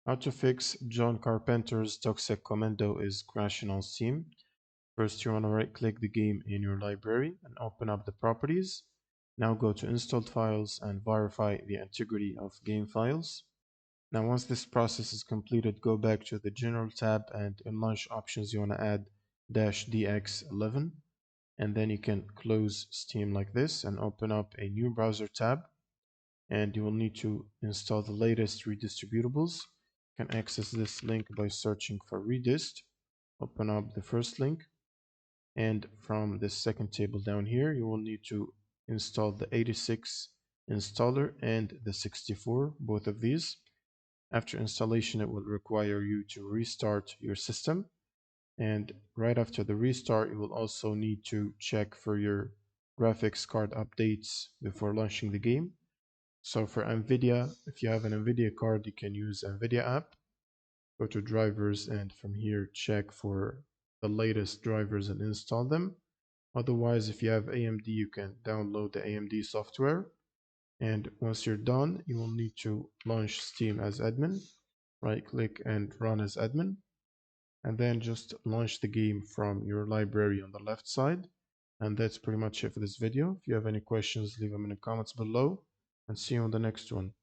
How to fix John Carpenter's Toxic Commando is crashing on Steam. First, you want to right click the game in your library and open up the properties. Now go to installed files and verify the integrity of game files. Now once this process is completed, go back to the general tab and in launch options you want to add -DX11, and then you can close Steam like this and open up a new browser tab, and you will need to install the latest redistributables. You can access this link by searching for redist. Open up the first link, and from the second table down here you will need to install the 86 installer and the 64, both of these. After installation, it will require you to restart your system, and right after the restart you will also need to check for your graphics card updates before launching the game. So for NVIDIA, if you have an NVIDIA card, you can use NVIDIA app. Go to drivers and from here check for the latest drivers and install them. Otherwise, if you have AMD, you can download the AMD software. And once you're done, you will need to launch Steam as admin. Right click and run as admin. And then just launch the game from your library on the left side. And that's pretty much it for this video. If you have any questions, leave them in the comments below, and see you on the next one.